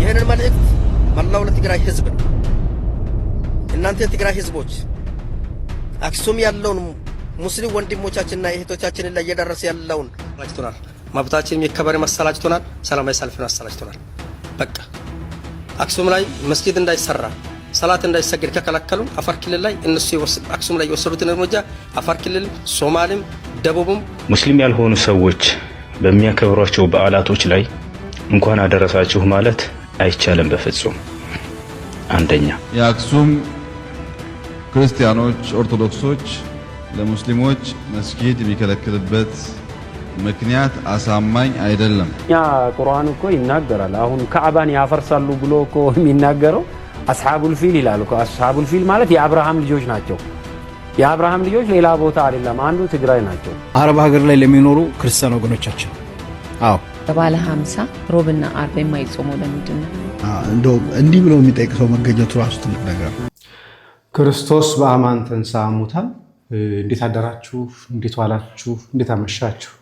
ይህንን መልእክት መላው ለትግራይ ህዝብ ነው። እናንተ የትግራይ ህዝቦች አክሱም ያለውን ሙስሊም ወንድሞቻችንና እህቶቻችንን ላይ እየደረሰ ያለውን አላጅቶናል። መብታችን የከበረ መሰላጅቶናል። ሰላማዊ ሰልፍን አሰላጅቶናል። በቃ አክሱም ላይ መስጊድ እንዳይሰራ ሰላት እንዳይሰገድ ከከለከሉ አፋር ክልል ላይ እነሱ አክሱም ላይ የወሰዱትን እርምጃ አፋር ክልል፣ ሶማሌም፣ ደቡብም ሙስሊም ያልሆኑ ሰዎች በሚያከብሯቸው በዓላቶች ላይ እንኳን አደረሳችሁ ማለት አይቻልም በፍጹም። አንደኛ የአክሱም ክርስቲያኖች ኦርቶዶክሶች ለሙስሊሞች መስጊድ የሚከለክልበት ምክንያት አሳማኝ አይደለም። ያ ቁርአን እኮ ይናገራል። አሁን ካዕባን ያፈርሳሉ ብሎ እኮ የሚናገረው አስሐቡል ፊል ይላል እኮ። አስሐቡል ፊል ማለት የአብርሃም ልጆች ናቸው። የአብርሃም ልጆች ሌላ ቦታ አይደለም፣ አንዱ ትግራይ ናቸው። አረብ ሀገር ላይ ለሚኖሩ ክርስቲያን ወገኖቻችን አዎ ባለ 50 ሮብና አርብ የማይጾመው ለምንድን ነው? እንደው እንዲህ ብሎ የሚጠይቅ ሰው መገኘቱ ራሱ ትልቅ ነገር ነው። ክርስቶስ በአማን ተንሥአ እሙታን። እንዴት አደራችሁ? እንዴት ዋላችሁ? እንዴት አመሻችሁ?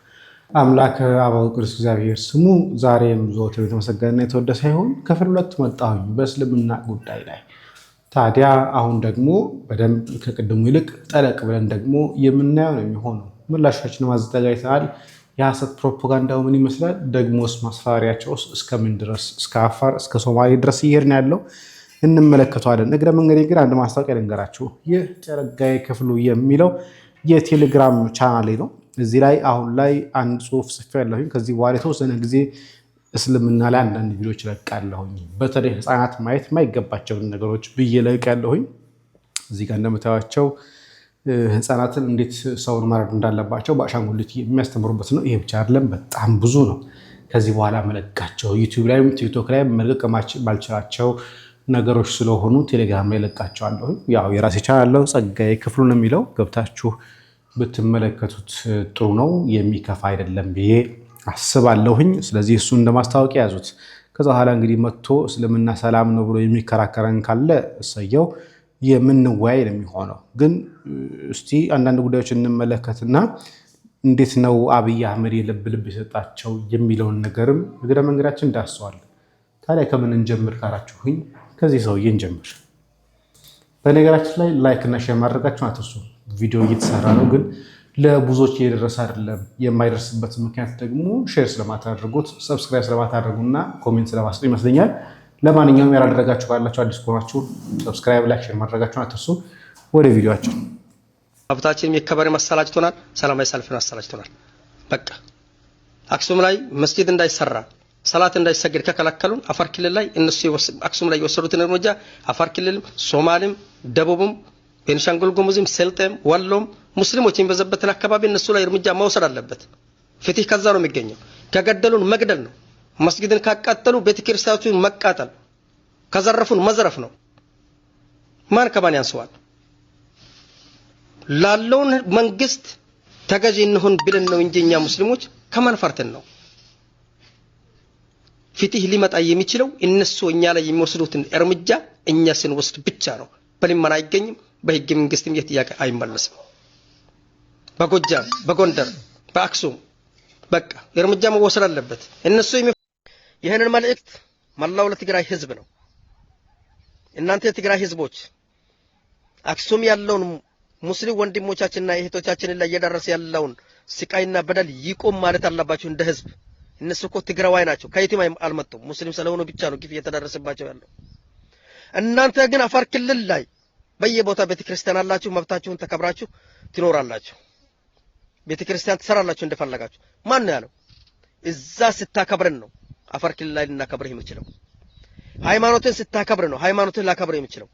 አምላክ አበው ቅዱስ እግዚአብሔር ስሙ ዛሬም ዘወትር የተመሰገነና የተወደሰ ይሁን። ክፍል 2 መጣሁኝ በእስልምና ጉዳይ ላይ። ታዲያ አሁን ደግሞ በደንብ ከቅድሙ ይልቅ ጠለቅ ብለን ደግሞ የምናየው ነው የሚሆነው። ምላሻችንን ማዘጋጅተናል። የሐሰት ፕሮፓጋንዳው ምን ይመስላል? ደግሞስ ማስፈራሪያቸውስ እስከምን ድረስ እስከ አፋር እስከ ሶማሌ ድረስ እየሄድን ያለው እንመለከተዋለን። እግረ መንገዴ ግን አንድ ማስታወቂያ ልንገራችሁ። ይህ ጨረጋዬ ክፍሉ የሚለው የቴሌግራም ቻናሌ ነው። እዚህ ላይ አሁን ላይ አንድ ጽሁፍ ጽፌያለሁኝ። ከዚህ በኋላ የተወሰነ ጊዜ እስልምና ላይ አንዳንድ ቪዲዮዎች እለቃለሁኝ። በተለይ ህፃናት ማየት የማይገባቸውን ነገሮች ብዬ እለቃለሁኝ። እዚህ ጋር እንደምታዩቸው ህፃናትን እንዴት ሰውን ማረድ እንዳለባቸው በአሻንጉሊት የሚያስተምሩበት ነው። ይሄ ብቻ አይደለም፣ በጣም ብዙ ነው። ከዚህ በኋላ መለቃቸው ዩቲዩብ ላይም ቲክቶክ ላይ መልቀቅ ባልችላቸው ነገሮች ስለሆኑ ቴሌግራም ላይ ለቃቸዋለሁ። ያው የራሴ ቻናል ነው፣ ጸጋዬ ክፍሉ ነው የሚለው። ገብታችሁ ብትመለከቱት ጥሩ ነው፣ የሚከፋ አይደለም ብዬ አስባለሁኝ። ስለዚህ እሱ እንደማስታወቂያ ያዙት። ከዛ በኋላ እንግዲህ መጥቶ እስልምና ሰላም ነው ብሎ የሚከራከረን ካለ እሰየው፣ የምንወያይ ነው የሚሆነው። ግን እስቲ አንዳንድ ጉዳዮች እንመለከትና እንዴት ነው አብይ አህመድ የልብ ልብ የሰጣቸው የሚለውን ነገርም እግረ መንገዳችን ዳሰዋል። ታዲያ ከምን እንጀምር ካላችሁኝ ከዚህ ሰውዬ እንጀምር። በነገራችን ላይ ላይክ እና ሼር ማድረጋችሁን አትርሱ። ቪዲዮ እየተሰራ ነው፣ ግን ለብዙዎች እየደረሰ አይደለም። የማይደርስበት ምክንያት ደግሞ ሼር ስለማታደርጉት፣ ሰብስክራይብ ስለማታደርጉና ኮሜንት ስለማስጡ ይመስለኛል። ለማንኛውም ያላደረጋችሁ ካላችሁ አዲስ ከሆናችሁ ሰብስክራይብ፣ ላይክ፣ ሼር ማድረጋችሁን አትርሱ። ወደ ቪዲዮአችን። መብታችን የከበረ መሰላጅቶናል። ሰላማዊ ሰልፍን አሰላጅቶናል። በቃ አክሱም ላይ መስጊድ እንዳይሰራ ሰላት እንዳይሰገድ ከከለከሉን አፋር ክልል ላይ እነሱ አክሱም ላይ የወሰዱትን እርምጃ አፋር ክልልም፣ ሶማሌም፣ ደቡብም፣ ቤንሻንጉል ጉሙዝም፣ ሰልጤም፣ ወሎም ሙስሊሞች የሚበዛበትን አካባቢ እነሱ ላይ እርምጃ መውሰድ አለበት። ፍትህ ከዛ ነው የሚገኘው። ከገደሉን መግደል ነው። መስጊድን ካቃጠሉ ቤተክርስቲያኑን መቃጠል፣ ከዘረፉን መዝረፍ ነው። ማን ከማን ያንሰዋል? ላለውን መንግስት ተገዢ እንሁን ብለን ነው እንጂ እኛ ሙስሊሞች ከማን ፈርተን ነው? ፍትህ ሊመጣ የሚችለው እነሱ እኛ ላይ የሚወስዱትን እርምጃ እኛ ስንወስድ ብቻ ነው። በልመና አይገኝም። በህገ መንግስትም ጥያቄ አይመለስም። በጎጃም፣ በጎንደር፣ በአክሱም በቃ እርምጃ መወሰድ አለበት። እነሱ ይህንን መልእክት መላው ለትግራይ ህዝብ ነው። እናንተ የትግራይ ህዝቦች አክሱም ያለውን ሙስሊም ወንድሞቻችንና እህቶቻችንን ላይ እየደረሰ ያለውን ስቃይና በደል ይቆም ማለት አለባችሁ እንደ ህዝብ። እነሱ እኮ ትግራዋይ ናቸው፣ ከየትም አልመጡም። ሙስሊም ስለሆኑ ብቻ ነው ግፍ እየተደረሰባቸው ያለው። እናንተ ግን አፋር ክልል ላይ በየቦታ ቤተክርስቲያን አላችሁ፣ መብታችሁን ተከብራችሁ ትኖራላችሁ። ቤተክርስቲያን ትሰራላችሁ እንደፈለጋችሁ። ማን ነው ያለው? እዛ ስታከብረን ነው አፋር ክልል ላይ ልናከብርህ የምችለው። ሃይማኖትን ስታከብር ነው ሃይማኖትን ላከብርህ የምችለው።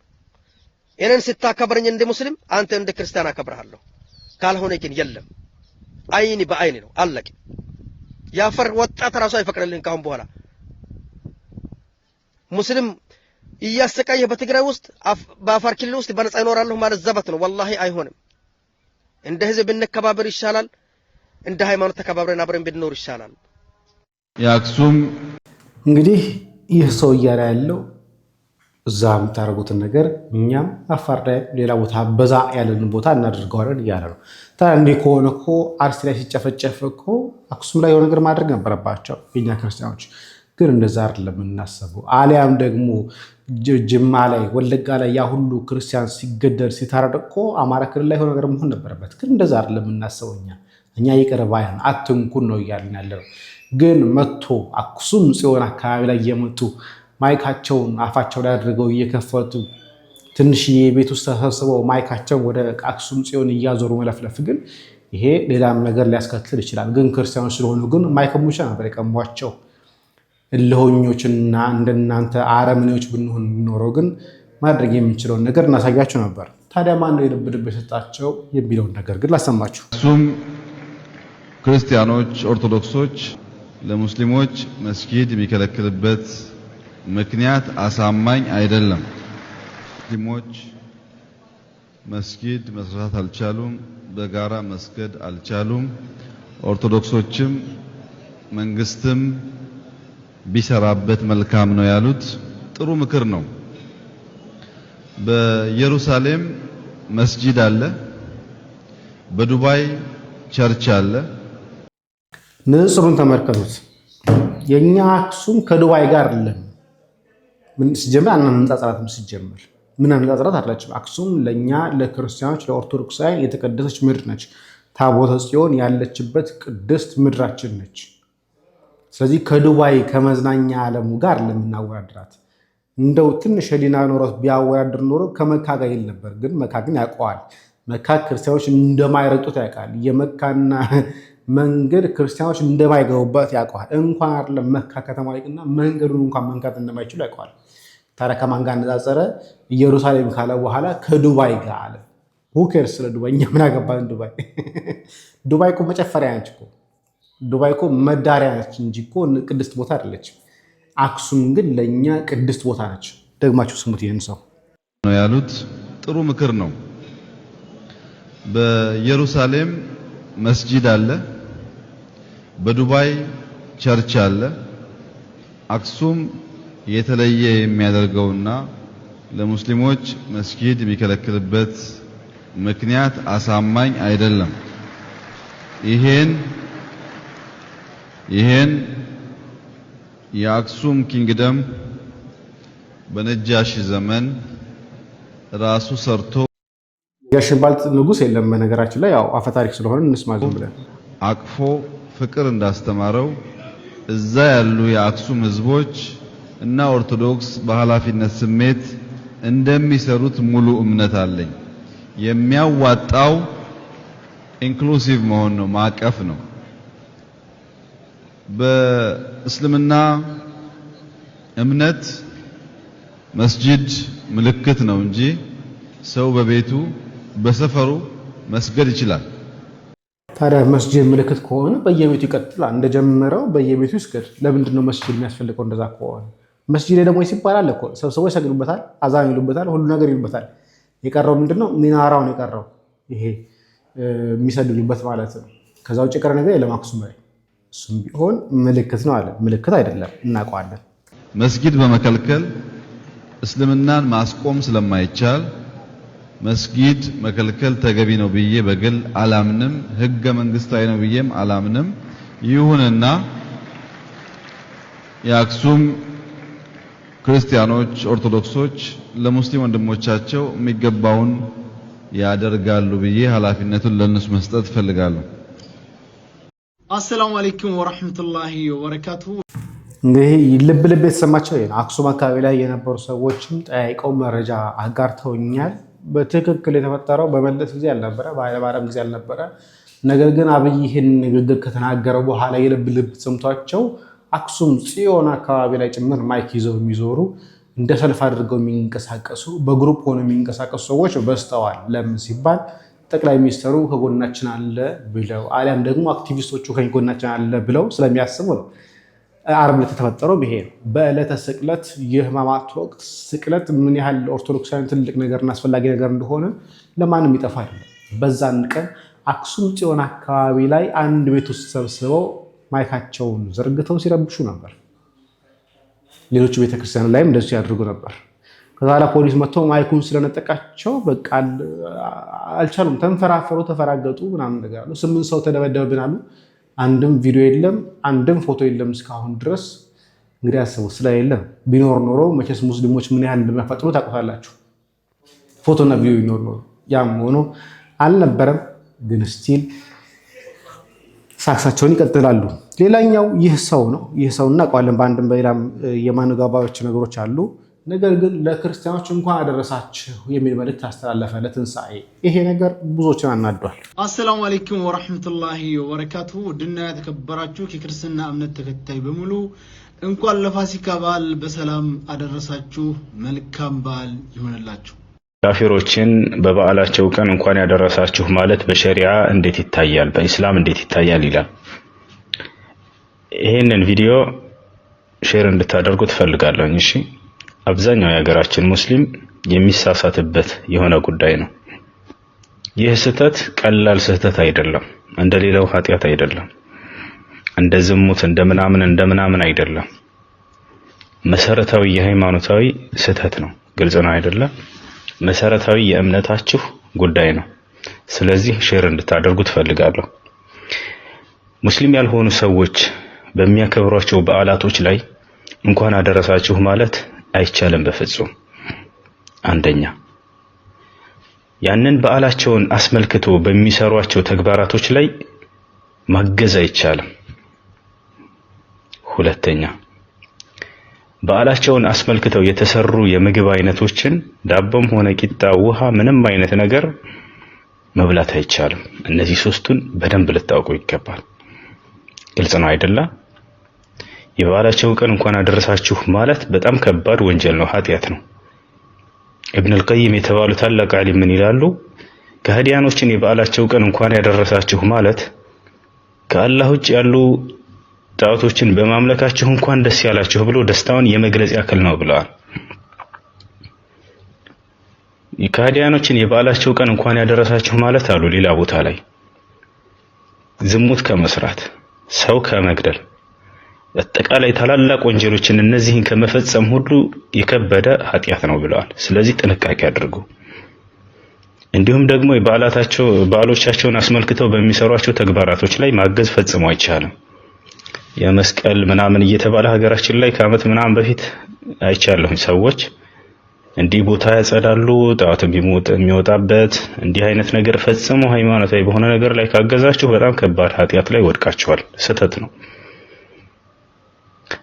እኔን ስታከብረኝ እንደ ሙስሊም አንተ እንደ ክርስቲያን አከብርሃለሁ። ካልሆነ ግን የለም፣ አይኒ በአይኒ ነው። አለቀ። የአፋር ወጣት ራሱ አይፈቅድልህም ካሁን በኋላ ሙስሊም እያሰቃየ በትግራይ ውስጥ በአፋር ክልል ውስጥ በነፃ ይኖራለሁ ማለት ዘበት ነው። ወላሂ አይሆንም። እንደ ህዝብ ብንከባበር ይሻላል። እንደ ሃይማኖት ተከባብረን አብረን ብንኖር ይሻላል። የአክሱም እንግዲህ ይህ ሰው እያለ ያለው እዛ የምታደርጉትን ነገር እኛም አፋር ላይ ሌላ ቦታ በዛ ያለን ቦታ እናደርገዋለን እያለ ነው። ታዲያ እንዲህ ከሆነ እኮ አርሲ ላይ ሲጨፈጨፍ እኮ አክሱም ላይ የሆነ ነገር ማድረግ ነበረባቸው የኛ ክርስቲያኖች። ግን እንደዛ አይደለም እናስበው። አሊያም ደግሞ ጅማ ላይ ወለጋ ላይ ያ ሁሉ ክርስቲያን ሲገደል ሲታረደቆ አማራ ክልል ላይ ሆነ ነገር መሆን ነበረበት። ግን እንደዛ አይደለም እናስበው። እኛ ይቅር ባያን አትንኩን ነው እያልን ያለው። ግን መጥቶ አክሱም ጽዮን አካባቢ ላይ እየመጡ ማይካቸውን አፋቸው ላይ አድርገው እየከፈቱ ትንሽዬ ቤት ውስጥ ተሰብስበው ማይካቸውን ወደ አክሱም ጽዮን እያዞሩ መለፍለፍ ግን ይሄ ሌላም ነገር ሊያስከትል ይችላል። ግን ክርስቲያኖች ስለሆኑ ግን ማይከሙ ብቻ ነበር የቀሟቸው። እልሆኞችና እንደናንተ አረመኔዎች ብንሆን ኖሮ ግን ማድረግ የምንችለውን ነገር እናሳያቸው ነበር። ታዲያ ማን ነው የልብ ልብ የሰጣቸው የሚለውን ነገር ግን ላሰማችሁ። አክሱም ክርስቲያኖች፣ ኦርቶዶክሶች ለሙስሊሞች መስጊድ የሚከለክልበት ምክንያት አሳማኝ አይደለም። ሙስሊሞች መስጊድ መስራት አልቻሉም፣ በጋራ መስገድ አልቻሉም። ኦርቶዶክሶችም መንግስትም ቢሰራበት መልካም ነው ያሉት ጥሩ ምክር ነው። በኢየሩሳሌም መስጂድ አለ፣ በዱባይ ቸርች አለ። ንጽሩን ተመልከቱት። የኛ አክሱም ከዱባይ ጋር አይደለም። ምን ሲጀምር አንጻጽራትም ሲጀምር ምን አንጻጽራት አላችሁ። አክሱም ለኛ ለክርስቲያኖች ለኦርቶዶክሳውያን የተቀደሰች ምድር ነች። ታቦተ ጽዮን ያለችበት ቅድስት ምድራችን ነች። ስለዚህ ከዱባይ ከመዝናኛ ዓለሙ ጋር ለምናወዳድራት እንደው ትንሽ ህሊና ኖሮት ቢያወዳድር ኖሮ ከመካ ጋር ይል ነበር። ግን መካ ግን ያውቀዋል። መካ ክርስቲያኖች እንደማይረግጡት ያውቃል። የመካና መንገድ ክርስቲያኖች እንደማይገቡበት ያውቀዋል። እንኳን አይደለም መካ ከተማ ይቅና መንገዱን እንኳን መንካት እንደማይችሉ ያውቀዋል። ታዲያ ከማን ጋር አነጻጸረ? ኢየሩሳሌም ካለ በኋላ ከዱባይ ጋር አለ። ሁከር ስለ ዱባይ እኛ ምን አገባን? ዱባይ እኮ መጨፈሪያ ነች እኮ። ዱባይ እኮ መዳሪያ ነች እንጂ እኮ ቅድስት ቦታ አይደለችም። አክሱም ግን ለኛ ቅድስት ቦታ ነች። ደግማችሁ ስሙት። ይሄን ሰው ነው ያሉት ጥሩ ምክር ነው። በኢየሩሳሌም መስጂድ አለ፣ በዱባይ ቸርች አለ። አክሱም የተለየ የሚያደርገውና ለሙስሊሞች መስጊድ የሚከለክልበት ምክንያት አሳማኝ አይደለም። ይሄን የአክሱም ኪንግደም በነጃሺ ዘመን ራሱ ሰርቶ የሽባልት ንጉስ የለም። በነገራችን ላይ ያው አፈታሪክ ስለሆነ እንስማ ዝም ብለን አቅፎ ፍቅር እንዳስተማረው እዛ ያሉ የአክሱም ህዝቦች እና ኦርቶዶክስ በኃላፊነት ስሜት እንደሚሰሩት ሙሉ እምነት አለኝ። የሚያዋጣው ኢንክሉሲቭ መሆን ነው፣ ማቀፍ ነው። በእስልምና እምነት መስጂድ ምልክት ነው እንጂ ሰው በቤቱ በሰፈሩ መስገድ ይችላል። ታዲያ መስጂድ ምልክት ከሆነ በየቤቱ ይቀጥላል። እንደጀመረው በየቤቱ ይስገድ። ለምንድን ነው መስጂድ የሚያስፈልገው? እንደዛ ከሆነ መስጂድ ደግሞ ይባላል እኮ ሰብስበው ይሰግዱበታል፣ አዛን ይሉበታል፣ ሁሉ ነገር ይሉበታል። የቀረው ምንድነው? ሚናራውን የቀረው ይሄ የሚሰግዱበት ማለት ነው። ከዛ ውጭ የቀረ ነገር የለም አክሱም ላይ። እሱም ቢሆን ምልክት ነው አለ። ምልክት አይደለም እናውቀዋለን። መስጊድ በመከልከል እስልምናን ማስቆም ስለማይቻል መስጊድ መከልከል ተገቢ ነው ብዬ በግል አላምንም። ህገ መንግስታዊ ነው ብዬም አላምንም። ይሁንና የአክሱም ክርስቲያኖች፣ ኦርቶዶክሶች ለሙስሊም ወንድሞቻቸው የሚገባውን ያደርጋሉ ብዬ ኃላፊነቱን ለነሱ መስጠት ፈልጋለሁ። አሰላሙ አለይኩም ወራህመቱላሂ ወበረካቱ። እንግዲህ ልብ ልብ የተሰማቸው አክሱም አካባቢ ላይ የነበሩ ሰዎችም ጠያይቀው መረጃ አጋርተውኛል። በትክክል የተፈጠረው በመለስ ጊዜ አልነበረ፣ በኃይለማርያም ጊዜ አልነበረ። ነገር ግን አብይ ይህን ንግግር ከተናገረው በኋላ የልብ ልብ ተሰምቷቸው አክሱም ጽዮን አካባቢ ላይ ጭምር ማይክ ይዘው የሚዞሩ እንደ ሰልፍ አድርገው የሚንቀሳቀሱ በግሩፕ ሆነው የሚንቀሳቀሱ ሰዎች በዝተዋል። ለምን ሲባል ጠቅላይ ሚኒስትሩ ከጎናችን አለ ብለው አሊያም ደግሞ አክቲቪስቶቹ ከጎናችን አለ ብለው ስለሚያስቡ ነው። ዓርብ ዕለት የተፈጠረው ይሄ ነው። በዕለተ ስቅለት የሕማማት ወቅት ስቅለት ምን ያህል ኦርቶዶክሳውያን ትልቅ ነገርና አስፈላጊ ነገር እንደሆነ ለማንም ይጠፋ አይደለም። በዛን ቀን አክሱም ጽዮን አካባቢ ላይ አንድ ቤት ውስጥ ሰብስበው ማይካቸውን ዘርግተው ሲረብሹ ነበር። ሌሎች ቤተክርስቲያን ላይም እንደሱ ያደርጉ ነበር። ከዛ በኋላ ፖሊስ መጥቶ ማይኩን ስለነጠቃቸው በቃ አልቻሉም። ተንፈራፈሩ፣ ተፈራገጡ ምናምን ነገር አሉ። 8 ሰው ተደበደብን አሉ። አንድም ቪዲዮ የለም፣ አንድም ፎቶ የለም እስካሁን ድረስ። እንግዲህ አስቡ ስለሌለ ቢኖር ኖሮ መቼስ ሙስሊሞች ምን ያህል እንደሚያፈጥሩ ታውቁታላችሁ። ፎቶና ቪዲዮ ቢኖር ኖሮ ያም ሆኖ አልነበረም። ግን ስቲል ሳክሳቸውን ይቀጥላሉ። ሌላኛው ይህ ሰው ነው። ይህ ሰው እናውቀዋለን። በአንድም በሌላም የማንጋባዎች ነገሮች አሉ። ነገር ግን ለክርስቲያኖች እንኳን አደረሳችሁ የሚል መልእክት አስተላለፈ ለትንሳኤ። ይሄ ነገር ብዙዎችን አናዷል። አሰላሙ አለይኩም ወራህመቱላሂ ወበረካቱ። ድና የተከበራችሁ የክርስትና እምነት ተከታይ በሙሉ እንኳን ለፋሲካ በዓል በሰላም አደረሳችሁ። መልካም በዓል ይሆንላችሁ። ካፊሮችን በበዓላቸው ቀን እንኳን ያደረሳችሁ ማለት በሸሪዓ እንዴት ይታያል፣ በእስላም እንዴት ይታያል ይላል። ይሄንን ቪዲዮ ሼር እንድታደርጉ ትፈልጋለሁ። እሺ፣ አብዛኛው የሀገራችን ሙስሊም የሚሳሳትበት የሆነ ጉዳይ ነው። ይህ ስህተት ቀላል ስህተት አይደለም፣ እንደሌላው ኃጢአት አይደለም፣ እንደ ዝሙት እንደምናምን አይደለም። መሰረታዊ የሃይማኖታዊ ስህተት ነው። ግልጽ ነው አይደለም? መሰረታዊ የእምነታችሁ ጉዳይ ነው። ስለዚህ ሼር እንድታደርጉ ትፈልጋለሁ። ሙስሊም ያልሆኑ ሰዎች በሚያከብሯቸው በዓላቶች ላይ እንኳን አደረሳችሁ ማለት አይቻልም በፍጹም። አንደኛ፣ ያንን በዓላቸውን አስመልክቶ በሚሰሯቸው ተግባራቶች ላይ ማገዝ አይቻልም። ሁለተኛ፣ በዓላቸውን አስመልክተው የተሰሩ የምግብ አይነቶችን ዳቦም ሆነ ቂጣ፣ ውሃ፣ ምንም አይነት ነገር መብላት አይቻልም። እነዚህ ሶስቱን በደንብ ልታውቁ ይገባል። ግልጽ ነው አይደለ? የበዓላቸው ቀን እንኳን አደረሳችሁ ማለት በጣም ከባድ ወንጀል ነው፣ ኃጢአት ነው። ኢብኑ አልቀይም የተባሉ ታላቅ ዓሊም ምን ይላሉ? ከሃዲያኖችን የበዓላቸው ቀን እንኳን ያደረሳችሁ ማለት ከአላህ ውጭ ያሉ ጣዖቶችን በማምለካችሁ እንኳን ደስ ያላችሁ ብሎ ደስታውን የመግለጽ ያክል ነው ብለዋል። የካህዲያኖችን የበዓላቸው ቀን እንኳን ያደረሳችሁ ማለት አሉ ሌላ ቦታ ላይ ዝሙት ከመስራት፣ ሰው ከመግደል፣ አጠቃላይ ታላላቅ ወንጀሎችን እነዚህን ከመፈጸም ሁሉ የከበደ ኃጢአት ነው ብለዋል። ስለዚህ ጥንቃቄ አድርጉ። እንዲሁም ደግሞ በዓሎቻቸውን አስመልክተው በሚሰሯቸው ተግባራቶች ላይ ማገዝ ፈጽሞ አይቻልም። የመስቀል ምናምን እየተባለ ሀገራችን ላይ ከዓመት ምናምን በፊት አይቻለሁ ሰዎች እንዲህ ቦታ ያጸዳሉ፣ ጣዖት የሚወጣበት እንዲህ አይነት ነገር ፈጽሞ ሃይማኖታዊ በሆነ ነገር ላይ ካገዛችሁ በጣም ከባድ ኃጢአት ላይ ወድቃችኋል። ስህተት ነው።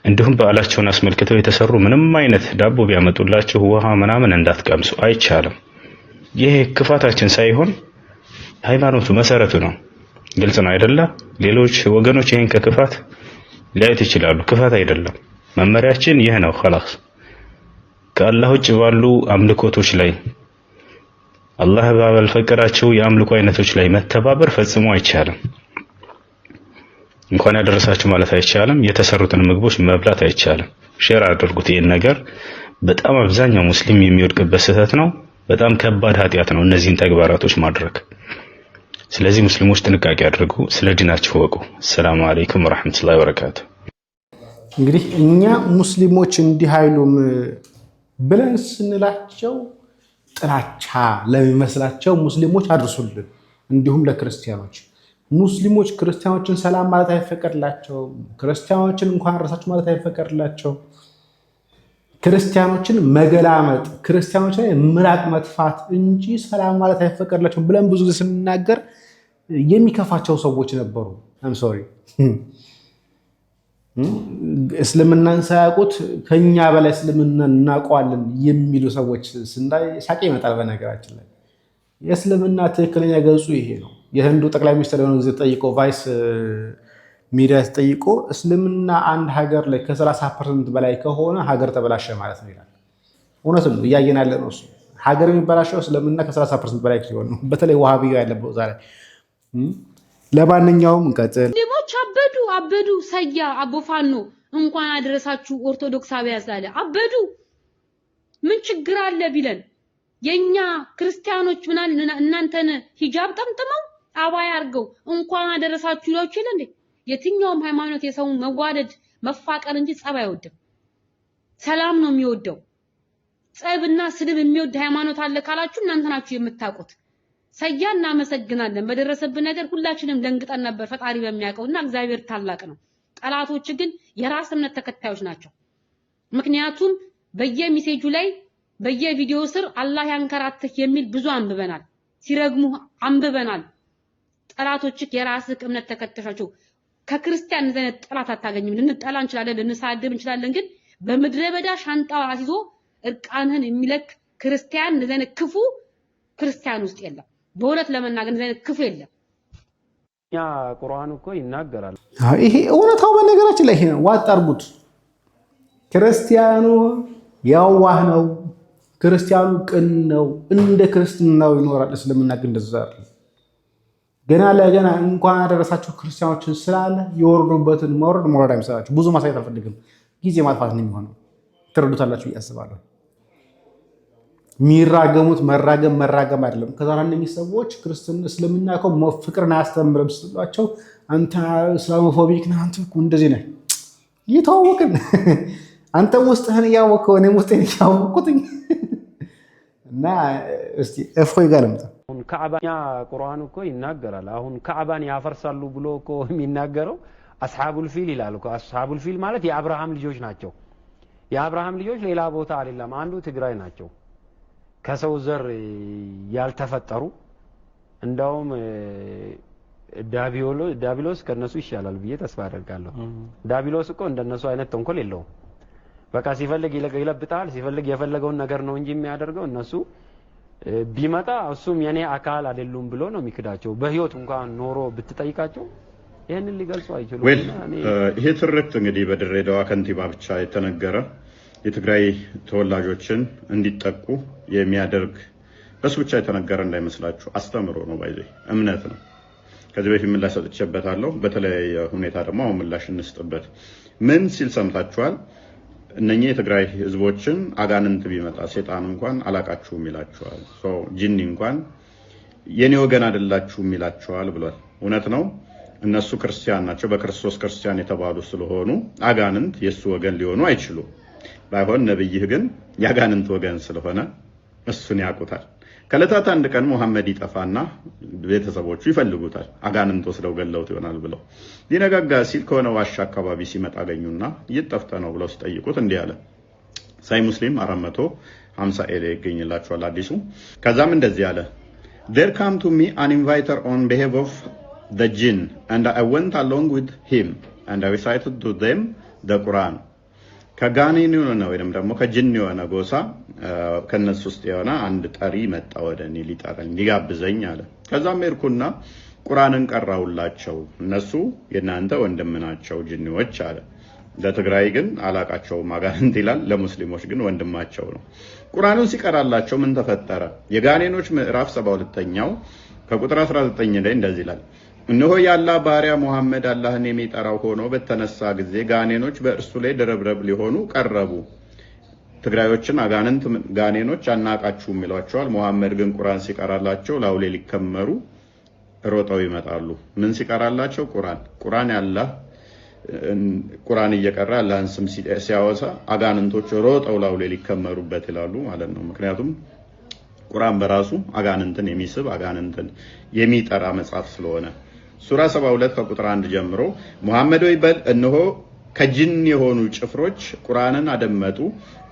እንዲሁም በዓላቸውን አስመልክተው የተሰሩ ምንም አይነት ዳቦ ቢያመጡላችሁ ውሃ ምናምን እንዳትቀምሱ አይቻልም። ይሄ ክፋታችን ሳይሆን ሃይማኖቱ መሰረቱ ነው። ግልጽ ነው አይደለ? ሌሎች ወገኖች ይሄን ከክፋት ሊያዩት ይችላሉ። ክፋት አይደለም፣ መመሪያችን ይህ ነው። خلاص ከአላህ ውጭ ባሉ አምልኮቶች ላይ አላህ ባልፈቀዳቸው የአምልኮ አይነቶች ላይ መተባበር ፈጽሞ አይቻልም። እንኳን ያደረሳችሁ ማለት አይቻልም። የተሰሩትን ምግቦች መብላት አይቻልም። ሼር አድርጉት። ይሄን ነገር በጣም አብዛኛው ሙስሊም የሚወድቅበት ስህተት ነው። በጣም ከባድ ኃጢአት ነው እነዚህን ተግባራቶች ማድረግ። ስለዚህ ሙስሊሞች ጥንቃቄ አድርጉ፣ ስለ ዲናችሁ ወቁ። ሰላም አለይኩም ወራህመቱላሂ ወበረካቱ። እንግዲህ እኛ ሙስሊሞች እንዲህ አይሉም ብለን ስንላቸው ጥላቻ ለሚመስላቸው ሙስሊሞች አድርሱልን። እንዲሁም ለክርስቲያኖች ሙስሊሞች ክርስቲያኖችን ሰላም ማለት አይፈቀድላቸውም። ክርስቲያኖችን እንኳን አደረሳችሁ ማለት አይፈቀድላቸውም። ክርስቲያኖችን መገላመጥ፣ ክርስቲያኖች ላይ ምራቅ መጥፋት እንጂ ሰላም ማለት አይፈቀድላቸውም ብለን ብዙ ጊዜ ስንናገር የሚከፋቸው ሰዎች ነበሩ። አም ሶሪ እስልምናን ሳያውቁት ከኛ በላይ እስልምናን እናውቀዋለን የሚሉ ሰዎች ስናይ ሳቅ ይመጣል። በነገራችን ላይ የእስልምና ትክክለኛ ገጹ ይሄ ነው። የህንዱ ጠቅላይ ሚኒስትር የሆነ ጊዜ ጠይቆ ቫይስ ሚዲያ ተጠይቆ እስልምና አንድ ሀገር ላይ ከ30% በላይ ከሆነ ሀገር ተበላሸ ማለት ነው ይላል። እውነትም ነው፣ እያየን ያለ ነው። እሱ ሀገር የሚበላሸው እስልምና ከ30% በላይ ሲሆን ነው። በተለይ ዋሃቢያ ያለበት ዛሬ። ለማንኛውም እንቀጥል። ሙስሊሞች አበዱ ሰያ አቦፋኖ እንኳን አደረሳችሁ ኦርቶዶክሳውያን ያዛለ አበዱ። ምን ችግር አለ ቢለን የኛ ክርስቲያኖች እናንተን ሂጃብ ጠምጥመው አባያ አርገው እንኳን አደረሳችሁ ይለው ይችላል እንዴ? የትኛውም ሃይማኖት የሰውን መዋደድ መፋቀር እንጂ ጸብ አይወድም። ሰላም ነው የሚወደው። ጸብና ስድብ የሚወድ ሃይማኖት አለ ካላችሁ እናንተ ናችሁ የምታውቁት። ሰያ እናመሰግናለን። በደረሰብን ነገር ሁላችንም ደንግጠን ነበር፣ ፈጣሪ በሚያውቀውና እግዚአብሔር ታላቅ ነው። ጠላቶች ግን የራስ እምነት ተከታዮች ናቸው። ምክንያቱም በየሜሴጁ ላይ በየቪዲዮ ስር አላህ ያንከራትህ የሚል ብዙ አንብበናል ሲረግሙ አንብበናል ጠላቶችክ የራስህ እምነት ተከተሻቸው ከክርስቲያን ዘነት ጠላት አታገኝም ልንጠላ እንችላለን ልንሳደብ እንችላለን ግን በመድረ በዳ ሻንጣው አሲዞ እርቃንህን የሚለክ ክርስቲያን ዘነት ክፉ ክርስቲያን ውስጥ የለም በእውነት ለመናገር ዘነት ክፉ የለም ያ ቁርአን እኮ ይናገራል ይሄ እውነታው በነገራችን ላይ ይሄ ነው ዋጥ አርጉት ክርስቲያኑ ያዋህ ነው ክርስቲያኑ ቅን ነው እንደ ክርስትናው ይኖራል እስልምና ግን እንደዛ አይደለም ገና ለገና እንኳን አደረሳችሁ ክርስቲያኖችን ስላለ ይወርዱበትን መውረድ አይመስላችሁ ብዙ ማሳየት አልፈልግም ጊዜ ማጥፋት ነው የሚሆነው ትረዱታላችሁ ያስባለሁ ሚራገሙት መራገም አይደለም ከዛ እነኚህ ሰዎች ክርስትና እስልምና እኮ ፍቅርን አያስተምርም ስሏቸው አንተ እስላሞፎቢክ ነህ አንተ እኮ እንደዚህ ነህ ይተዋወቅን አንተ ውስጥህን ያወቀው እኔ ውስጤን ያወቅኩት እና እስቲ እፎይ ጋር ልምጣ አሁን ካዕባን ቁርአን እኮ ይናገራል አሁን ካዕባን ያፈርሳሉ ብሎ እኮ የሚናገረው አስሐቡል ፊል ይላል እኮ አስሐቡል ፊል ማለት የአብርሃም ልጆች ናቸው የአብርሃም ልጆች ሌላ ቦታ አይደለም አንዱ ትግራይ ናቸው ከሰው ዘር ያልተፈጠሩ እንደውም ዳቢሎስ ከነሱ ይሻላል ብዬ ተስፋ አደርጋለሁ ዳቢሎስ እኮ እንደነሱ አይነት ተንኮል የለውም በቃ ሲፈልግ ይለብጣል ሲፈልግ የፈለገውን ነገር ነው እንጂ የሚያደርገው እነሱ ቢመጣ እሱም የኔ አካል አይደሉም ብሎ ነው የሚክዳቸው በህይወት እንኳን ኖሮ ብትጠይቃቸው ይሄንን ሊገልጹ አይችሉም ይሄ ትርክት እንግዲህ በድሬዳዋ ከንቲባ ብቻ የተነገረ የትግራይ ተወላጆችን እንዲጠቁ የሚያደርግ በሱ ብቻ የተነገረ እንዳይመስላችሁ አስተምሮ ነው ባይዘይ እምነት ነው ከዚህ በፊት ምላሽ ሰጥቼበታለሁ በተለያየ ሁኔታ ደግሞ አሁን ምላሽ እንስጥበት ምን ሲል ሰምታችኋል እነኚህ የትግራይ ህዝቦችን አጋንንት ቢመጣ ሰይጣን እንኳን አላቃችሁም ይላቸዋል ጂኒ እንኳን የኔ ወገን አይደላችሁም ይላቸዋል ብሏል እውነት ነው እነሱ ክርስቲያን ናቸው በክርስቶስ ክርስቲያን የተባሉ ስለሆኑ አጋንንት የሱ ወገን ሊሆኑ አይችሉም ባይሆን ነብይህ ግን ያጋንንት ወገን ስለሆነ እሱን ያቁታል ከለታት አንድ ቀን መሐመድ ይጠፋና ቤተሰቦቹ ይፈልጉታል አጋንንት ወስደው ገለውት ይሆናል ብለው ሊነጋጋ ሲል ከሆነ ዋሻ አካባቢ ሲመጣ አገኙና ይጠፍተ ነው ብለው ሲጠይቁት እንዲህ አለ ሳይ ሙስሊም 450 ኤሌ ይገኝላችኋል አዲሱ ከዛም እንደዚህ አለ there come to me an inviter on behalf of the jinn and I went along with him and I recited to them the Quran ከጋኔን የሆነ ወይንም ደግሞ ከጅን የሆነ ጎሳ ከነሱ ውስጥ የሆነ አንድ ጠሪ መጣ ወደኔ ሊጠራኝ ሊጋብዘኝ አለ ከዛም ሄድኩና ቁርአንን ቀራውላቸው እነሱ የናንተ ወንድም ናቸው ጅኒዎች አለ ለትግራይ ግን አላቃቸው ማጋንንት ይላል ለሙስሊሞች ግን ወንድማቸው ነው ቁርአኑን ሲቀራላቸው ምን ተፈጠረ የጋኔኖች ምዕራፍ 72ኛው ከቁጥር 19 ላይ እንደዚህ ይላል እነሆ ያላ ባሪያ መሐመድ አላህን የሚጠራው ሆኖ በተነሳ ጊዜ ጋኔኖች በእርሱ ላይ ደረብረብ ሊሆኑ ቀረቡ ትግራዮችን አጋንንት ጋኔኖች አናቃችሁም ይሏቸዋል መሐመድ ግን ቁርአን ሲቀራላቸው ላውሌ ሊከመሩ ሮጠው ይመጣሉ ምን ሲቀራላቸው ቁርአን ያላህ ቁርአን እየቀራ አላህን ስም ሲያወሳ አጋንንቶች ሮጠው ላውሌ ሊከመሩበት ይላሉ ማለት ነው ምክንያቱም ቁርአን በራሱ አጋንንትን የሚስብ አጋንንትን የሚጠራ መጽሐፍ ስለሆነ ሱራ 72 ከቁጥር 1 ጀምሮ መሐመድ ወይ በል እነሆ ከጅን የሆኑ ጭፍሮች ቁርአንን አደመጡ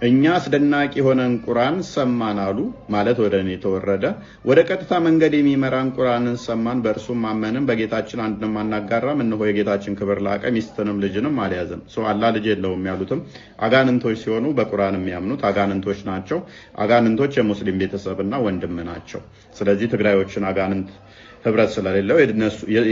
እኛ አስደናቂ ሆነን ቁርአን ሰማን አሉ ማለት ወደኔ ተወረደ ወደ ቀጥታ መንገድ የሚመራን ቁርአንን ሰማን በእርሱም ማመንን በጌታችን አንድንም አናጋራም እነሆ የጌታችን ክብር ላቀ ሚስትንም ልጅንም አልያዘም አላህ ልጅ የለውም ያሉትም አጋንንቶች ሲሆኑ በቁርአን የሚያምኑት አጋንንቶች ናቸው አጋንንቶች የሙስሊም ቤተሰብና ወንድም ናቸው ስለዚህ ትግራዮችን አጋንንት ህብረት ስለሌለው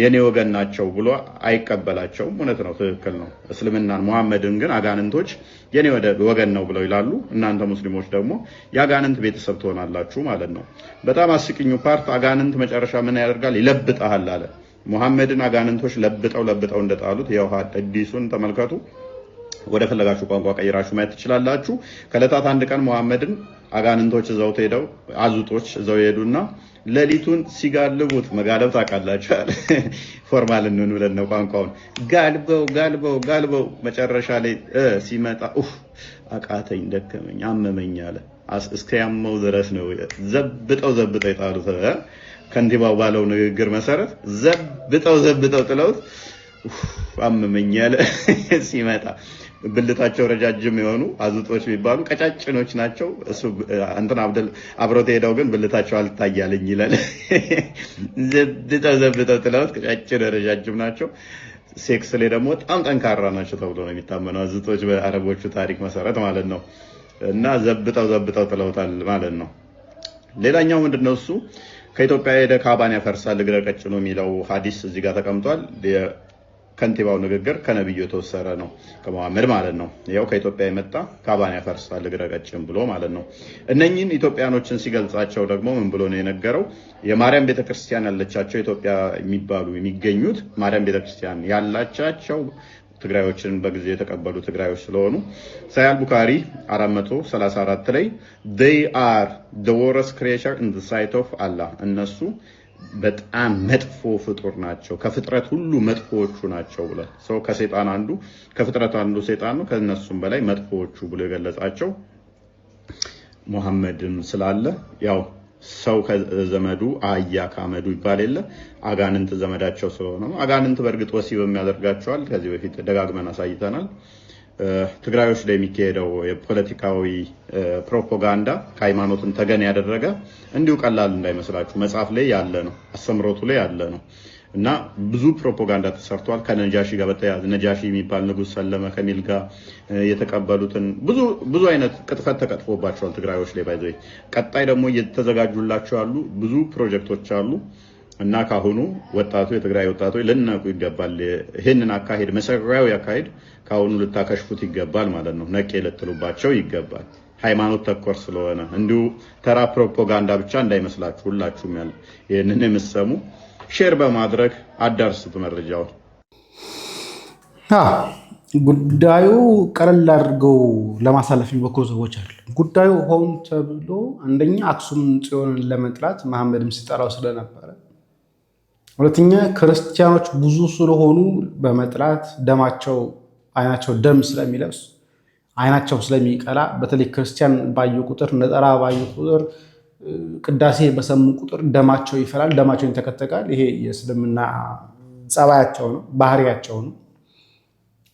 የኔ ወገን ናቸው ብሎ አይቀበላቸውም እውነት ነው ትክክል ነው እስልምናን መሐመድን ግን አጋንንቶች የኔ ወገን ነው ብለው ይላሉ እናንተ ሙስሊሞች ደግሞ ያጋንንት ቤተሰብ ትሆናላችሁ ማለት ነው በጣም አስቂኙ ፓርት አጋንንት መጨረሻ ምን ያደርጋል ይለብጣል አለ መሐመድን አጋንንቶች ለብጠው እንደጣሉት ያው ሐዲሱን ተመልከቱ ወደ ፈለጋችሁ ቋንቋ ቀይራችሁ ማየት ትችላላችሁ ከለታት አንድ ቀን መሐመድን አጋንንቶች እዛው ሄደው አዙጦች እዛው ሄዱና ለሊቱን ሲጋልቡት መጋለብ ታውቃላችሁ ፎርማል እንሆን ብለን ነው ቋንቋውን ጋልበው መጨረሻ ላይ ሲመጣ አቃተኝ ደከመኝ አመመኝ አለ እስከ ያመው ድረስ ነው ዘብጠው ይጣሉት ከንቲባው ባለው ንግግር መሰረት ዘብጠው ጥለውት አመመኝ አለ ሲመጣ ብልታቸው ረጃጅም የሆኑ አዙጦች የሚባሉ ቀጫጭኖች ናቸው። እሱ እንትን አብሮት ሄደው ግን ብልታቸው አልታያለኝ ይላል። ዘብጠው ጥለውት ቀጫጭን ረጃጅም ናቸው። ሴክስ ላይ ደግሞ በጣም ጠንካራ ናቸው ተብሎ ነው የሚታመነው አዙጦች በአረቦቹ ታሪክ መሰረት ማለት ነው። እና ዘብጠው ጥለውታል ማለት ነው። ሌላኛው ምንድነው እሱ ከኢትዮጵያ ሄደ ካባን ያፈርሳል እግረ ቀጭኑ የሚለው ሐዲስ እዚህ ጋር ተቀምጧል። ከንቲባው ንግግር ከነብዩ የተወሰረ ነው ከመሐመድ ማለት ነው። ያው ከኢትዮጵያ የመጣ ካባን ያፈርሳል እግረ ቀጭን ብሎ ማለት ነው። እነኚህን ኢትዮጵያኖችን ሲገልጻቸው ደግሞ ምን ብሎ ነው የነገረው? የማርያም ቤተክርስቲያን ያለቻቸው ኢትዮጵያ የሚባሉ የሚገኙት ማርያም ቤተክርስቲያን ያላቻቸው ትግራዮችን በጊዜ የተቀበሉ ትግራዮች ስለሆኑ ሳያል ቡካሪ 434 ላይ they are the worst creature in the sight of Allah እነሱ በጣም መጥፎ ፍጡር ናቸው ከፍጥረት ሁሉ መጥፎዎቹ ናቸው ብሏል። ሰው ከሰይጣን አንዱ ከፍጥረት አንዱ ሰይጣን ነው ከነሱም በላይ መጥፎዎቹ ብሎ የገለጻቸው መሐመድም ስላለ ያው ሰው ከዘመዱ አያ ካመዱ ይባል የለ አጋንንት ዘመዳቸው ስለሆነ ነው። አጋንንት በእርግጥ ወሲብ የሚያደርጋቸዋል ከዚህ በፊት ደጋግመን አሳይተናል። ትግራዮች ላይ የሚካሄደው የፖለቲካዊ ፕሮፓጋንዳ ከሃይማኖትን ተገን ያደረገ እንዲሁ ቀላል እንዳይመስላችሁ መጽሐፍ ላይ ያለ ነው፣ አስተምሮቱ ላይ ያለ ነው እና ብዙ ፕሮፓጋንዳ ተሰርቷል። ከነጃሺ ጋር በተያያዘ ነጃሺ የሚባል ንጉስ ሰለመ ከሚል ጋር የተቀበሉትን ብዙ አይነት ቅጥፈት ተቀጥፎባቸዋል ትግራዮች ላይ ባይዘይ። ቀጣይ ደግሞ እየተዘጋጁላቸው ያሉ ብዙ ፕሮጀክቶች አሉ እና ካሁኑ ወጣቱ የትግራይ ወጣቶች ልናቁ ይገባል። ይሄንን አካሄድ መሰራዊ አካሄድ ካሁኑ ልታከሽፉት ይገባል ማለት ነው። ነቄ ልትሉባቸው ይገባል። ሃይማኖት ተኮር ስለሆነ እንዲሁ ተራ ፕሮፓጋንዳ ብቻ እንዳይመስላችሁ። ሁላችሁም ያለ ይሄንን የምትሰሙ ሼር በማድረግ አዳርሱት መረጃውን። ጉዳዩ ቀለል አድርገው ለማሳለፍ የሚሞክሩ ሰዎች አሉ። ጉዳዩ ሆን ተብሎ አንደኛ አክሱም ጽዮንን ለመጥላት መሐመድም ሲጠራው ስለነበረ፣ ሁለተኛ ክርስቲያኖች ብዙ ስለሆኑ በመጥላት ደማቸው አይናቸው ደም ስለሚለብስ አይናቸው ስለሚቀላ በተለይ ክርስቲያን ባዩ ቁጥር ነጠራ ባዩ ቁጥር ቅዳሴ በሰሙ ቁጥር ደማቸው ይፈላል፣ ደማቸው ይንተከተካል። ይሄ የእስልምና ጸባያቸው ነው፣ ባህሪያቸው ነው።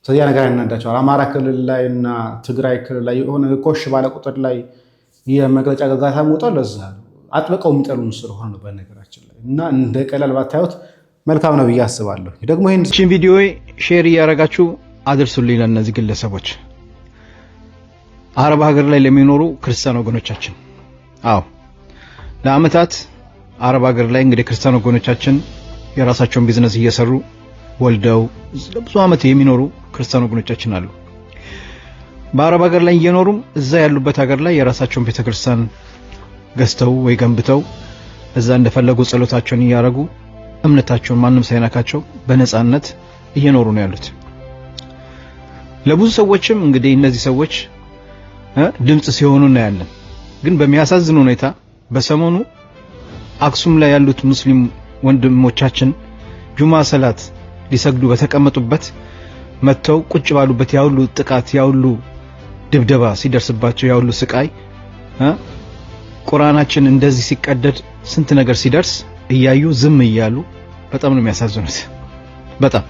ስለዚህ ነገር ያናዳቸዋል። አማራ ክልል ላይ እና ትግራይ ክልል ላይ የሆነ ኮሽ ባለ ቁጥር ላይ የመግለጫ ጋጋታ ሞቷል። ለዛ አጥብቀው የሚጠሉን ስለሆነ ነው በነገራችን ላይ እና እንደ ቀላል ባታዩት መልካም ነው ብዬ አስባለሁ። ደግሞ ይህን ቪዲዮ ሼር እያደረጋችሁ አድርሱልኝ ለእነዚህ ግለሰቦች አረብ ሀገር ላይ ለሚኖሩ ክርስቲያን ወገኖቻችን። አዎ ለአመታት አረብ ሀገር ላይ እንግዲህ ክርስቲያን ወገኖቻችን የራሳቸውን ቢዝነስ እየሰሩ ወልደው ብዙ አመት የሚኖሩ ክርስቲያን ወገኖቻችን አሉ። በአረብ ሀገር ላይ እየኖሩም እዛ ያሉበት ሀገር ላይ የራሳቸውን ቤተክርስቲያን ገዝተው ወይ ገንብተው እዛ እንደፈለጉ ጸሎታቸውን እያደረጉ እምነታቸውን ማንም ሳይነካቸው በነፃነት እየኖሩ ነው ያሉት። ለብዙ ሰዎችም እንግዲህ እነዚህ ሰዎች ድምጽ ሲሆኑ እናያለን። ግን በሚያሳዝን ሁኔታ በሰሞኑ አክሱም ላይ ያሉት ሙስሊም ወንድሞቻችን ጁማ ሰላት ሊሰግዱ በተቀመጡበት መተው ቁጭ ባሉበት ያውሉ ጥቃት ያውሉ ድብደባ ሲደርስባቸው ያውሉ ስቃይ ቁርአናችን እንደዚህ ሲቀደድ ስንት ነገር ሲደርስ እያዩ ዝም እያሉ በጣም ነው የሚያሳዝኑት። በጣም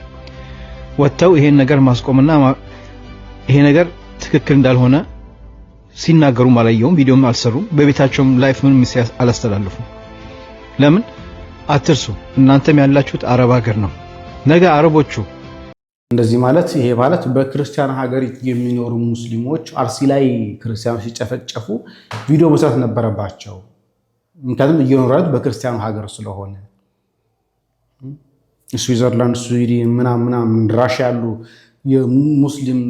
ወጥተው ይሄን ነገር ማስቆምና ይሄ ነገር ትክክል እንዳልሆነ ሲናገሩ ማላየውም ቪዲዮም አልሰሩም። በቤታቸውም ላይፍ ምንም አላስተላልፉም። ለምን አትርሱ፣ እናንተም ያላችሁት አረብ ሀገር ነው። ነገ አረቦቹ እንደዚህ ማለት ይሄ ማለት በክርስቲያን ሀገር የሚኖሩ ሙስሊሞች አርሲ ላይ ክርስቲያኖች ሲጨፈጨፉ ቪዲዮ መስራት ነበረባቸው። ምክንያቱም እየኖሩት በክርስቲያኑ ሀገር ስለሆነ ስዊዘርላንድ፣ ስዊድን ምናምን ራሽያ ያሉ የሙስሊም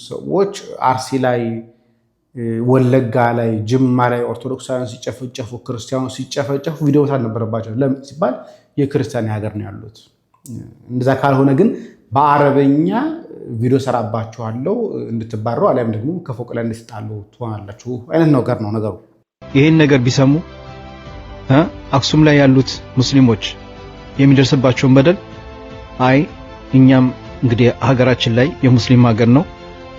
ሰዎች አርሲ ላይ፣ ወለጋ ላይ፣ ጅማ ላይ ኦርቶዶክሳውያን ሲጨፈጨፉ፣ ክርስቲያኖች ሲጨፈጨፉ ቪዲዮ መስራት ነበረባቸው። ለምን ሲባል የክርስቲያን ሀገር ነው ያሉት። እንደዛ ካልሆነ ግን በአረበኛ ቪዲዮ ሰራባችኋለሁ እንድትባሩ አሊያም ደግሞ ከፎቅ ላይ እንድትጣሉ ትሆናላችሁ አይነት ነገር ነው ነገሩ። ይሄን ነገር ቢሰሙ አክሱም ላይ ያሉት ሙስሊሞች የሚደርስባቸውን በደል አይ እኛም እንግዲህ ሀገራችን ላይ የሙስሊም ሀገር ነው፣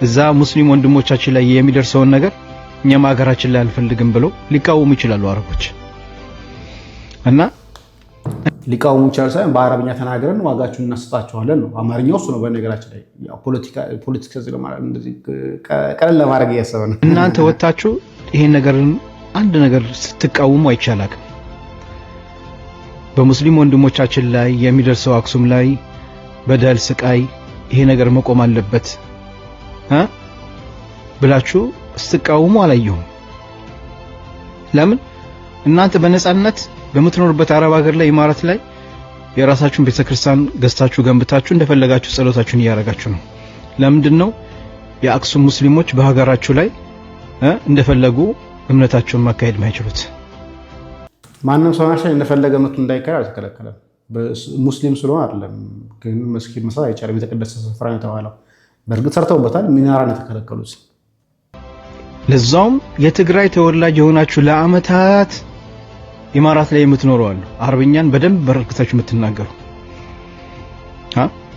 እዛ ሙስሊም ወንድሞቻችን ላይ የሚደርሰውን ነገር እኛም ሀገራችን ላይ አልፈልግም ብለው ሊቃወሙ ይችላሉ አረቦች። እና ሊቃውሙ ይችላል ሳይሆን በአረብኛ ተናግረን ዋጋችሁን እናሰጣቸዋለን ነው። አማርኛው እሱ ነው። በነገራችን ላይ ፖለቲካ እንደዚህ ቀለል ለማድረግ እያሰበ ነው። እናንተ ወጣችሁ ይሄን ነገርን አንድ ነገር ስትቃወሙ አይቻላል። በሙስሊም ወንድሞቻችን ላይ የሚደርሰው አክሱም ላይ በደል ስቃይ ይሄ ነገር መቆም አለበት ብላችሁ ስትቃወሙ አላየሁም። ለምን እናንተ በነጻነት በምትኖርበት አረብ ሀገር ላይ ኢማራት ላይ የራሳችሁን ቤተክርስቲያን ገዝታችሁ ገንብታችሁ እንደፈለጋችሁ ጸሎታችሁን እያረጋችሁ ነው? ለምንድነው የአክሱም ሙስሊሞች በሀገራችሁ ላይ እንደፈለጉ እምነታቸውን ማካሄድ ማይችሉት? ማንም ሰው ማሻ እንደፈለገ እምነቱን እንዳይካሄድ አልተከለከለም። ሙስሊም ስለሆነ አይደለም ግን መስጊድ መስራት አይቻልም። የተቀደሰ ስፍራ ነው የተባለው። በእርግጥ ሰርተውበታል። ሚናራን የተከለከሉት ለዛውም የትግራይ ተወላጅ የሆናችሁ ለአመታት ኢማራት ላይ የምትኖሩ አሉ። አረብኛን በደንብ በርክታችሁ የምትናገሩ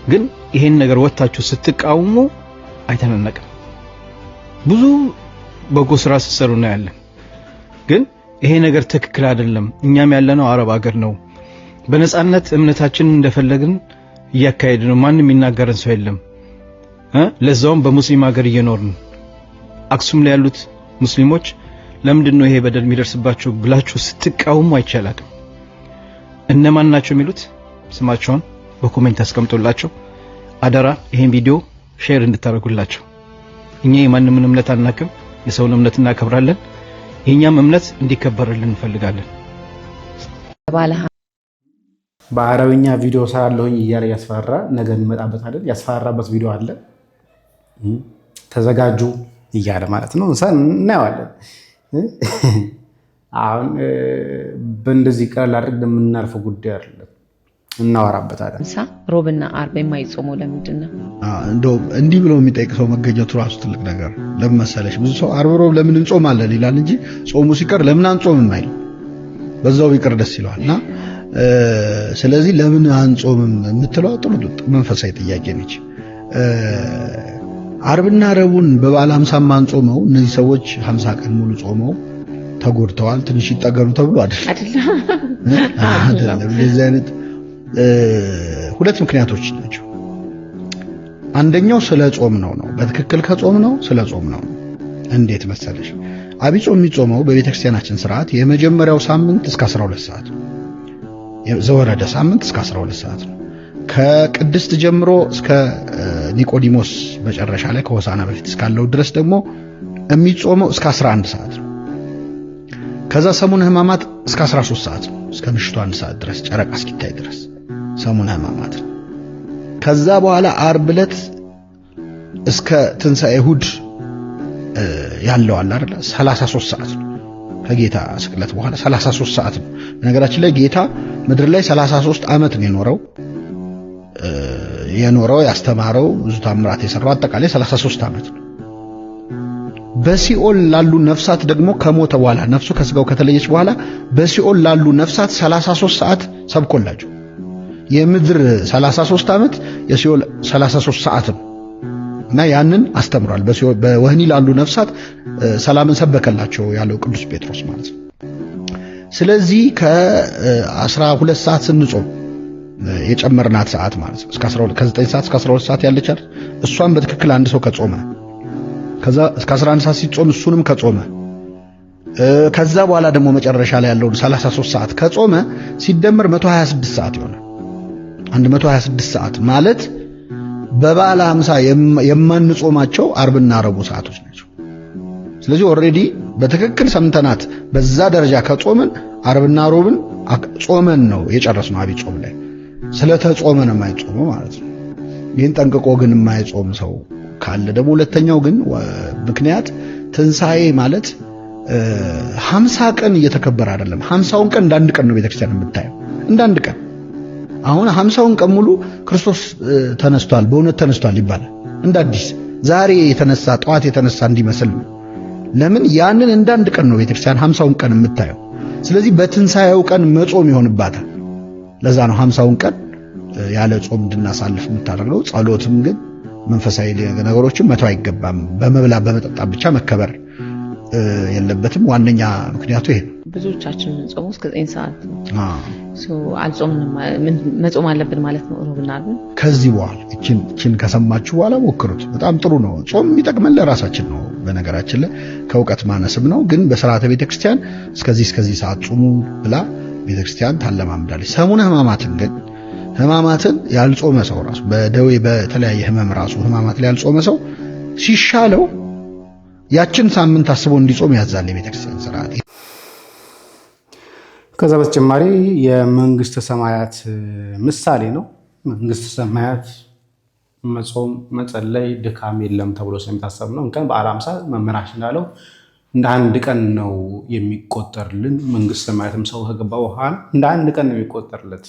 ግን ይሄን ነገር ወጣችሁ ስትቃወሙ አይተናነቅም። ብዙ በጎ ስራ ስትሰሩ ነው ያለን። ግን ይሄ ነገር ትክክል አይደለም። እኛም ያለነው አረብ ሀገር ነው። በነጻነት እምነታችንን እንደፈለግን እያካሄድን ነው። ማንም የሚናገረን ሰው የለም። ለዛውም በሙስሊም ሀገር እየኖርን አክሱም ላይ ያሉት ሙስሊሞች ለምንድነው ይሄ በደል የሚደርስባቸው ብላችሁ ስትቃወሙ አይቻላል። እነማን ናቸው የሚሉት ስማቸውን በኮሜንት አስቀምጡላቸው። አደራ ይሄን ቪዲዮ ሼር እንድታደርጉላቸው። እኛ የማንንም እምነት አናክም፣ የሰውን እምነት እናከብራለን። የኛም እምነት እንዲከበርልን እንፈልጋለን። በአረብኛ ቪዲዮ ሰራለሁኝ እያለ ያስፈራራ ነገር እንመጣበት አይደል? ያስፈራራበት ቪዲዮ አለ። ተዘጋጁ እያለ ማለት ነው። እናየዋለን። አሁን በእንደዚህ ቀላል አድርገን የምናልፈው ጉዳይ አይደለም፣ እናወራበታለን። ሮብና አርብ የማይጾመው ለምንድን ነው? እንደው እንዲህ ብሎ የሚጠይቅ ሰው መገኘቱ ራሱ ትልቅ ነገር። ለምን መሰለሽ? ብዙ ሰው አርብ ሮብ ለምን እንጾማለን ይላል እንጂ ጾሙ ሲቀር ለምን አንጾምም አይልም። በዛው ቢቀር ደስ ይለዋልና ስለዚህ ለምን አንጾምም የምትለው ጥሩ መንፈሳዊ ጥያቄ ነች። አርብና ረቡን በበዓል 50 ማን ጾመው እነዚህ ሰዎች 50 ቀን ሙሉ ጾመው ተጎድተዋል። ትንሽ ይጠገሩ ተብሎ አይደለም። እንደዚህ አይነት ሁለት ምክንያቶች ናቸው። አንደኛው ስለ ጾም ነው። በትክክል ከጾም ነው ስለ ጾም ነው። እንዴት መሰለሽ? አብይ ጾም የሚጾመው በቤተክርስቲያናችን ስርዓት የመጀመሪያው ሳምንት እስከ 12 ሰዓት ነው። የዘወረደ ሳምንት እስከ 12 ሰዓት ነው። ከቅድስት ጀምሮ እስከ ኒቆዲሞስ መጨረሻ ላይ ከሆሳና በፊት እስካለው ድረስ ደግሞ የሚጾመው እስከ 11 ሰዓት ነው። ከዛ ሰሙነ ሕማማት እስከ 13 ሰዓት ነው። እስከ ምሽቱ 1 ሰዓት ድረስ ጨረቃ እስኪታይ ድረስ ሰሙነ ሕማማት። ከዛ በኋላ ዓርብ ዕለት እስከ ትንሣኤ እሑድ ያለው አለ አይደል? 33 ሰዓት ነው። ከጌታ ስቅለት በኋላ 33 ሰዓት ነው። በነገራችን ላይ ጌታ ምድር ላይ 33 ዓመት ነው የኖረው ያስተማረው ብዙ ታምራት የሰራው አጠቃላይ 33 ዓመት ነው። በሲኦል ላሉ ነፍሳት ደግሞ ከሞተ በኋላ ነፍሱ ከስጋው ከተለየች በኋላ በሲኦል ላሉ ነፍሳት 33 ሰዓት ሰብኮላቸው። የምድር 33 ዓመት የሲኦል 33 ሰዓት ነው እና ያንን አስተምሯል። በወህኒ ላሉ ነፍሳት ሰላምን ሰበከላቸው ያለው ቅዱስ ጴጥሮስ ማለት ነው። ስለዚህ ከ12 ሰዓት ስንጾም የጨመርናት ሰዓት ማለት ነው እስከ 12 ከ9 ሰዓት እስከ 12 ሰዓት ያለች አይደል? እሷን በትክክል አንድ ሰው ከጾመ ከዛ እስከ 11 ሰዓት ሲጾም እሱንም ከጾመ ከዛ በኋላ ደግሞ መጨረሻ ላይ ያለው 33 ሰዓት ከጾመ ሲደመር 126 ሰዓት ይሆናል። 126 ሰዓት ማለት በበዓለ 50 የማንጾማቸው ዓርብና ረቡዕ ሰዓቶች ናቸው። ስለዚህ ኦሬዲ በትክክል ሰምተናት በዛ ደረጃ ከጾምን ዓርብና ረቡዕን ጾመን ነው የጨረስነው። አብይ ጾም ላይ ስለተጾመ ነው የማይጾመው ማለት ነው። ይህን ጠንቅቆ ግን የማይጾም ሰው ካለ ደግሞ ሁለተኛው ግን ምክንያት ትንሣኤ ማለት 50 ቀን እየተከበረ አይደለም። 50ውን ቀን እንዳንድ ቀን ነው ቤተክርስቲያን የምታየው፣ እንዳንድ ቀን። አሁን 50ውን ቀን ሙሉ ክርስቶስ ተነስቷል፣ በእውነት ተነስቷል ይባላል እንደ አዲስ ዛሬ የተነሳ ጠዋት የተነሳ እንዲመስል ነው። ለምን ያንን እንዳንድ ቀን ነው ቤተክርስቲያን 50ውን ቀን የምታየው። ስለዚህ በትንሣኤው ቀን መጾም ይሆንባታል። ለዛ ነው 50ውን ቀን ያለ ጾም እንድናሳልፍ የምታደርገው። ጸሎትም ግን መንፈሳዊ ነገሮችን መተው አይገባም። በመብላ በመጠጣት ብቻ መከበር የለበትም። ዋነኛ ምክንያቱ ይሄ ነው። ብዙዎቻችን ጾሙ እስከ 9 ሰዓት ነው። አልጾምንም መጾም አለብን ማለት ነው ሮብና አርብ ከዚህ በኋላ እቺን ከሰማችሁ በኋላ ሞክሩት በጣም ጥሩ ነው ጾም የሚጠቅመን ለራሳችን ነው በነገራችን ላይ ከውቀት ማነስም ነው ግን በሥርዓተ ቤተክርስቲያን እስከዚህ ሰዓት ጾሙ ብላ ቤተክርስቲያን ታለማምዳለች ሰሙነ ህማማትን ያልጾመ ሰው ራሱ በደዌ በተለያየ ህመም ራሱ ህማማት ላይ ያልጾመ ሰው ሲሻለው ያችን ሳምንት አስቦ እንዲጾም ያዛል የቤተክርስቲያን ሥርዓት ከዛ በተጨማሪ የመንግስተ ሰማያት ምሳሌ ነው መንግስተ ሰማያት መጾም መጸለይ ድካም የለም ተብሎ ስለሚታሰብ ነው እንኳን በዓለ ሃምሳ መምህራችን እንዳለው እንደ አንድ ቀን ነው የሚቆጠርልን መንግስተ ሰማያትም ሰው ከገባ በኋላ እንደ አንድ ቀን ነው የሚቆጠርለት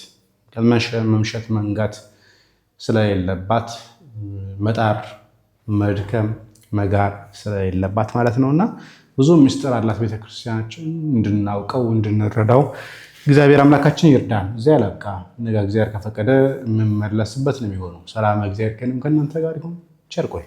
ከመምሸት መንጋት ስለሌለባት መጣር መድከም መጋር ስለሌለባት ማለት ነውና ብዙ ምስጢር አላት ቤተክርስቲያናችን እንድናውቀው እንድንረዳው እግዚአብሔር አምላካችን ይርዳን እዚያ ያለቃ ነገ እግዚአብሔር ከፈቀደ መመለስበት ነው የሚሆነው ሰላም እግዚአብሔር ከእናንተ ጋር ይሁን ቸር ቆይ